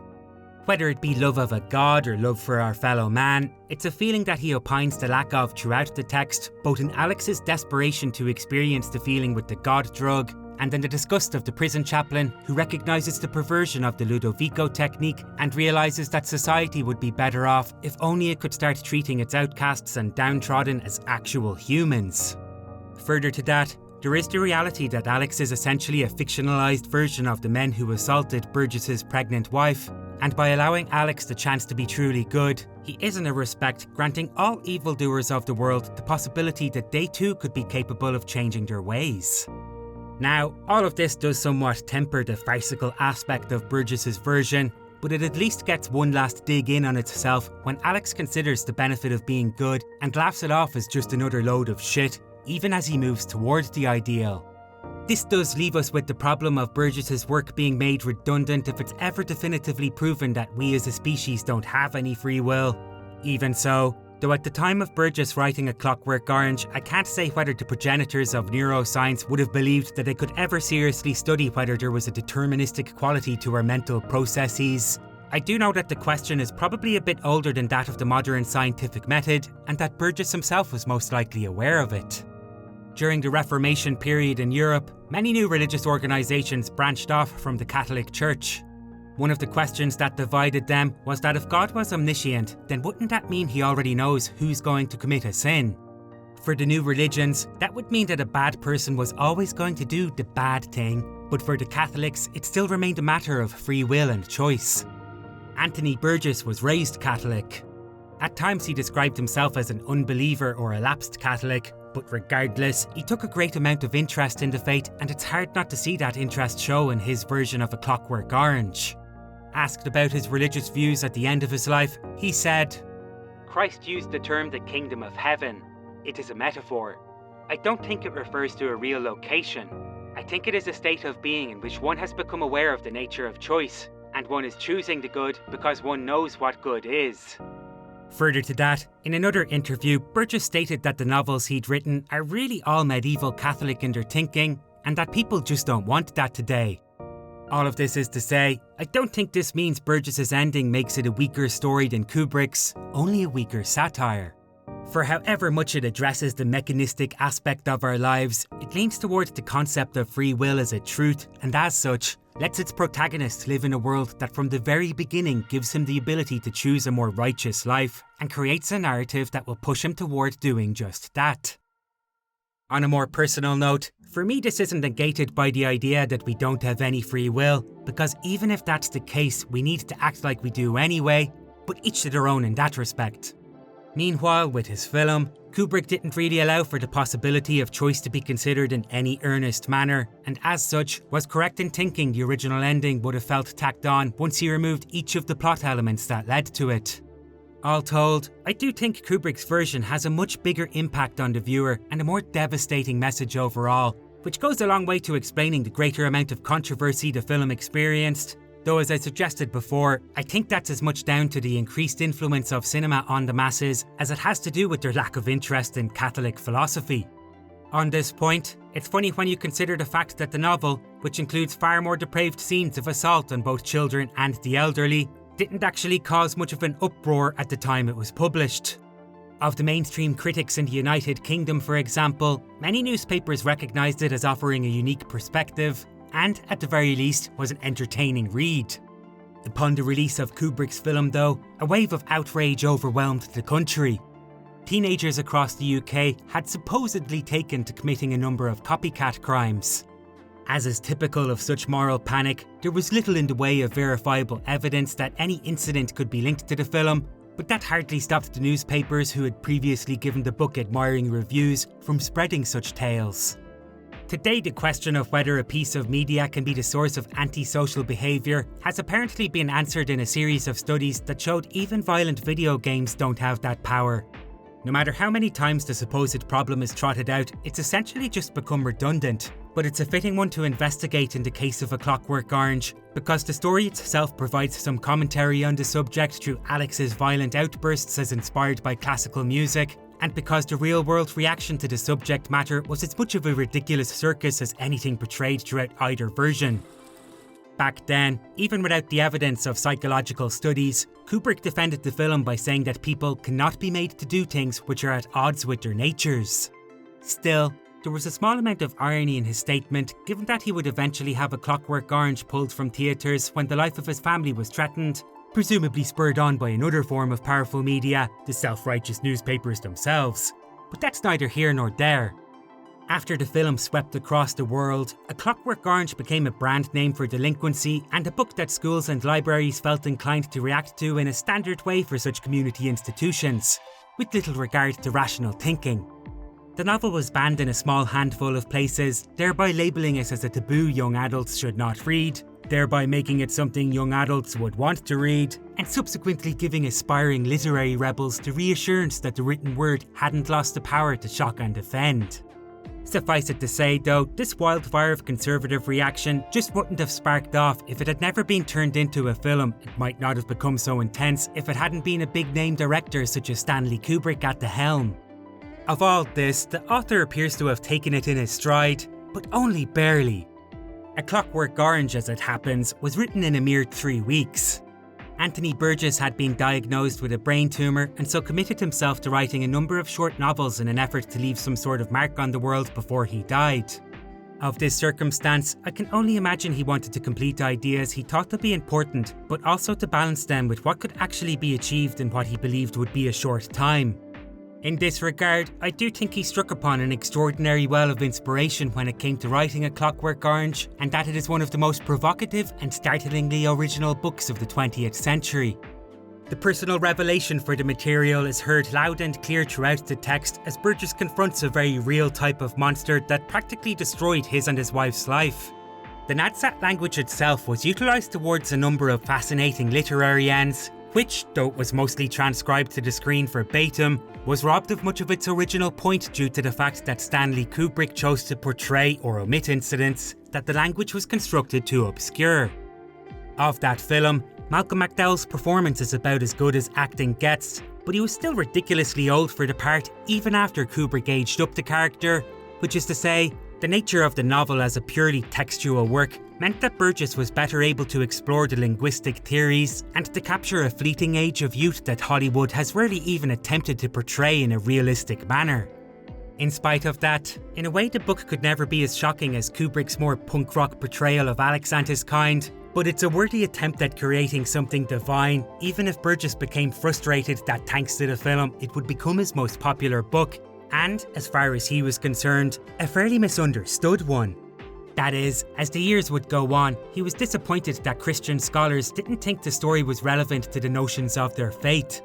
Whether it be love of a god or love for our fellow man, it's a feeling that he opines the lack of throughout the text, both in Alex's desperation to experience the feeling with the god drug, and in the disgust of the prison chaplain, who recognises the perversion of the Ludovico technique and realises that society would be better off if only it could start treating its outcasts and downtrodden as actual humans. Further to that, there is the reality that Alex is essentially a fictionalised version of the men who assaulted Burgess's pregnant wife, and by allowing Alex the chance to be truly good, he is in a respect granting all evildoers of the world the possibility that they too could be capable of changing their ways. Now, all of this does somewhat temper the farcical aspect of Burgess's version, but it at least gets one last dig in on itself when Alex considers the benefit of being good and laughs it off as just another load of shit, even as he moves towards the ideal. This does leave us with the problem of Burgess's work being made redundant if it's ever definitively proven that we as a species don't have any free will. Even so, though at the time of Burgess writing A Clockwork Orange, I can't say whether the progenitors of neuroscience would have believed that they could ever seriously study whether there was a deterministic quality to our mental processes. I do know that the question is probably a bit older than that of the modern scientific method, and that Burgess himself was most likely aware of it. During the Reformation period in Europe, many new religious organisations branched off from the Catholic Church. One of the questions that divided them was that if God was omniscient, then wouldn't that mean he already knows who's going to commit a sin? For the new religions, that would mean that a bad person was always going to do the bad thing, but for the Catholics, it still remained a matter of free will and choice. Anthony Burgess was raised Catholic. At times he described himself as an unbeliever or a lapsed Catholic, but regardless, he took a great amount of interest in the faith, and it's hard not to see that interest show in his version of A Clockwork Orange. Asked about his religious views at the end of his life, he said, Christ used the term the kingdom of heaven. It is a metaphor. I don't think it refers to a real location. I think it is a state of being in which one has become aware of the nature of choice, and one is choosing the good because one knows what good is. Further to that, in another interview, Burgess stated that the novels he'd written are really all medieval Catholic in their thinking, and that people just don't want that today. All of this is to say, I don't think this means Burgess's ending makes it a weaker story than Kubrick's, only a weaker satire. For however much it addresses the mechanistic aspect of our lives, it leans towards the concept of free will as a truth, and as such, lets its protagonist live in a world that from the very beginning gives him the ability to choose a more righteous life, and creates a narrative that will push him toward doing just that. On a more personal note, for me this isn't negated by the idea that we don't have any free will, because even if that's the case, we need to act like we do anyway, but each to their own in that respect. Meanwhile, with his film, Kubrick didn't really allow for the possibility of choice to be considered in any earnest manner, and as such, was correct in thinking the original ending would have felt tacked on once he removed each of the plot elements that led to it. All told, I do think Kubrick's version has a much bigger impact on the viewer and a more devastating message overall, which goes a long way to explaining the greater amount of controversy the film experienced. Though as I suggested before, I think that's as much down to the increased influence of cinema on the masses as it has to do with their lack of interest in Catholic philosophy. On this point, it's funny when you consider the fact that the novel, which includes far more depraved scenes of assault on both children and the elderly, didn't actually cause much of an uproar at the time it was published. Of the mainstream critics in the United Kingdom, for example, many newspapers recognised it as offering a unique perspective, and, at the very least, was an entertaining read. Upon the release of Kubrick's film, though, a wave of outrage overwhelmed the country. Teenagers across the UK had supposedly taken to committing a number of copycat crimes. As is typical of such moral panic, there was little in the way of verifiable evidence that any incident could be linked to the film, but that hardly stopped the newspapers who had previously given the book admiring reviews from spreading such tales. Today, the question of whether a piece of media can be the source of antisocial behaviour has apparently been answered in a series of studies that showed even violent video games don't have that power. No matter how many times the supposed problem is trotted out, it's essentially just become redundant. But it's a fitting one to investigate in the case of A Clockwork Orange, because the story itself provides some commentary on the subject through Alex's violent outbursts as inspired by classical music, and because the real-world reaction to the subject matter was as much of a ridiculous circus as anything portrayed throughout either version. Back then, even without the evidence of psychological studies, Kubrick defended the film by saying that people cannot be made to do things which are at odds with their natures. Still, there was a small amount of irony in his statement, given that he would eventually have A Clockwork Orange pulled from theatres when the life of his family was threatened, presumably spurred on by another form of powerful media, the self-righteous newspapers themselves. But that's neither here nor there. After the film swept across the world, A Clockwork Orange became a brand name for delinquency and a book that schools and libraries felt inclined to react to in a standard way for such community institutions, with little regard to rational thinking. The novel was banned in a small handful of places, thereby labelling it as a taboo young adults should not read, thereby making it something young adults would want to read, and subsequently giving aspiring literary rebels the reassurance that the written word hadn't lost the power to shock and offend. Suffice it to say though, this wildfire of conservative reaction just wouldn't have sparked off if it had never been turned into a film. It might not have become so intense if it hadn't been a big name director such as Stanley Kubrick at the helm. Of all this, the author appears to have taken it in his stride, but only barely. A Clockwork Orange, as it happens, was written in a mere 3 weeks. Anthony Burgess had been diagnosed with a brain tumour and so committed himself to writing a number of short novels in an effort to leave some sort of mark on the world before he died. Of this circumstance, I can only imagine he wanted to complete ideas he thought to be important, but also to balance them with what could actually be achieved in what he believed would be a short time. In this regard, I do think he struck upon an extraordinary well of inspiration when it came to writing A Clockwork Orange, and that it is one of the most provocative and startlingly original books of the 20th century. The personal revelation for the material is heard loud and clear throughout the text as Burgess confronts a very real type of monster that practically destroyed his and his wife's life. The Nadsat language itself was utilised towards a number of fascinating literary ends, which, though it was mostly transcribed to the screen verbatim, was robbed of much of its original point due to the fact that Stanley Kubrick chose to portray or omit incidents that the language was constructed to obscure. Of that film, Malcolm McDowell's performance is about as good as acting gets, but he was still ridiculously old for the part even after Kubrick aged up the character, which is to say, the nature of the novel as a purely textual work meant that Burgess was better able to explore the linguistic theories and to capture a fleeting age of youth that Hollywood has rarely even attempted to portray in a realistic manner. In spite of that, in a way the book could never be as shocking as Kubrick's more punk rock portrayal of Alex and his kind, but it's a worthy attempt at creating something divine, even if Burgess became frustrated that thanks to the film it would become his most popular book, and, as far as he was concerned, a fairly misunderstood one. That is, as the years would go on, he was disappointed that Christian scholars didn't think the story was relevant to the notions of their faith.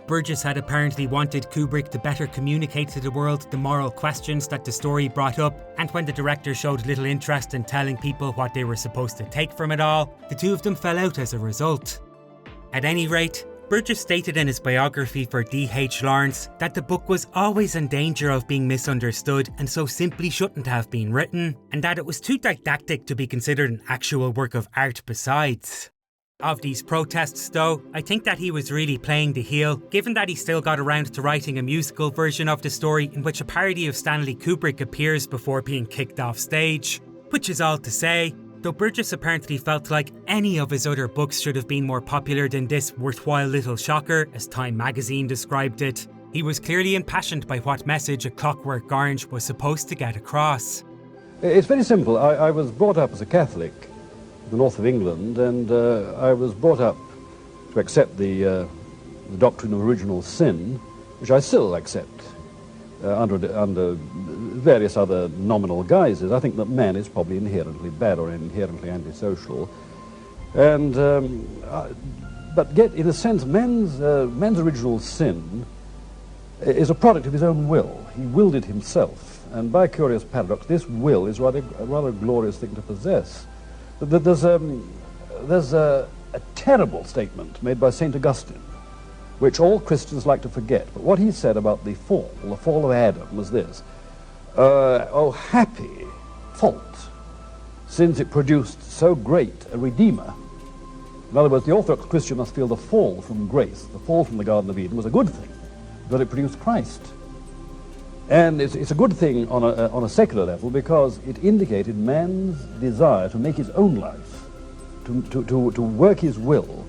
Burgess had apparently wanted Kubrick to better communicate to the world the moral questions that the story brought up, and when the director showed little interest in telling people what they were supposed to take from it all, the two of them fell out as a result. At any rate, Burgess stated in his biography for D.H. Lawrence that the book was always in danger of being misunderstood and so simply shouldn't have been written, and that it was too didactic to be considered an actual work of art besides. Of these protests though, I think that he was really playing the heel, given that he still got around to writing a musical version of the story in which a parody of Stanley Kubrick appears before being kicked off stage. Which is all to say, though Burgess apparently felt like any of his other books should have been more popular than this worthwhile little shocker, as Time magazine described it, he was clearly impassioned by what message A Clockwork Orange was supposed to get across. It's very simple. I was brought up as a Catholic in the north of England, and I was brought up to accept the doctrine of original sin, which I still accept under various other nominal guises. I think that man is probably inherently bad or inherently antisocial. And, but yet, in a sense, man's original sin is a product of his own will. He willed it himself. And by a curious paradox, this will is a rather glorious thing to possess. There's a terrible statement made by St. Augustine, which all Christians like to forget. But what he said about the fall of Adam, was this: "Oh, happy fault, since it produced so great a Redeemer." In other words, the Orthodox Christian must feel the fall from grace, the fall from the Garden of Eden, was a good thing, that it produced Christ. And it's a good thing on a secular level because it indicated man's desire to make his own life, to work his will,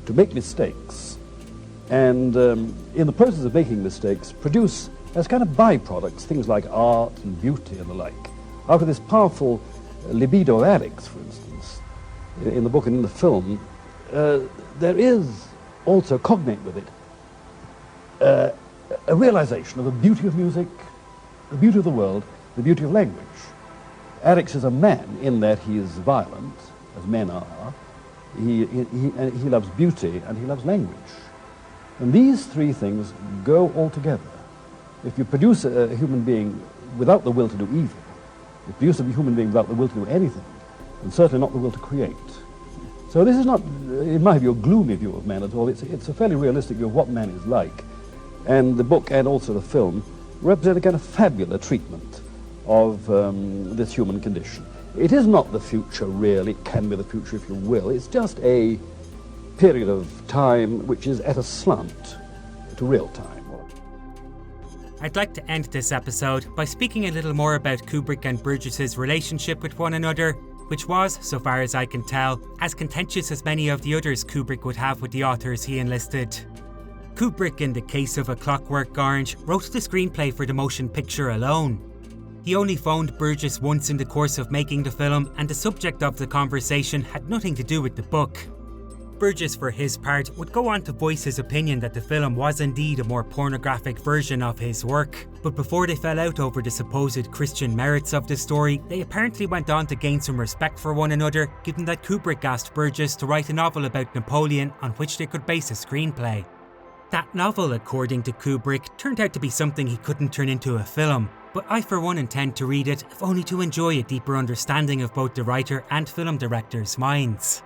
to make mistakes, and in the process of making mistakes, produce as kind of byproducts things like art and beauty and the like. Out of this powerful libido of addicts, for instance, in the book and in the film, there is also cognate with it a realization of the beauty of music, the beauty of the world, the beauty of language. Addicts is a man in that he is violent, as men are. He loves beauty and he loves language. And these three things go all together. If you produce a human being without the will to do evil, if you produce a human being without the will to do anything, and certainly not the will to create. So this is not, in my view, a gloomy view of man at all. It's a fairly realistic view of what man is like. And the book and also the film represent a kind of fabulous treatment of this human condition. It is not the future, really. It can be the future if you will. It's just a period of time which is at a slant to real time. I'd like to end this episode by speaking a little more about Kubrick and Burgess's relationship with one another, which was, so far as I can tell, as contentious as many of the others Kubrick would have with the authors he enlisted. Kubrick, in the case of A Clockwork Orange, wrote the screenplay for the motion picture alone. He only phoned Burgess once in the course of making the film, and the subject of the conversation had nothing to do with the book. Burgess, for his part, would go on to voice his opinion that the film was indeed a more pornographic version of his work, but before they fell out over the supposed Christian merits of the story, they apparently went on to gain some respect for one another, given that Kubrick asked Burgess to write a novel about Napoleon on which they could base a screenplay. That novel, according to Kubrick, turned out to be something he couldn't turn into a film, but I for one intend to read it, if only to enjoy a deeper understanding of both the writer and film director's minds.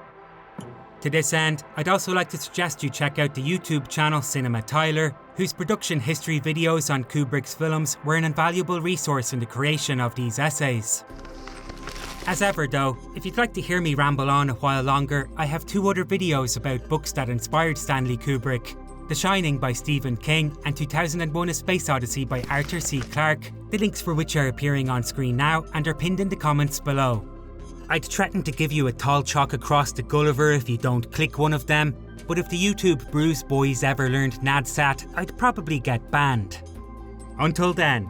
To this end, I'd also like to suggest you check out the YouTube channel Cinema Tyler, whose production history videos on Kubrick's films were an invaluable resource in the creation of these essays. As ever though, if you'd like to hear me ramble on a while longer, I have two other videos about books that inspired Stanley Kubrick: The Shining by Stephen King and 2001: A Space Odyssey by Arthur C. Clarke, the links for which are appearing on screen now and are pinned in the comments below. I'd threaten to give you a tall chalk across the Gulliver if you don't click one of them, but if the YouTube Bruise boys ever learned NADSAT, I'd probably get banned. Until then.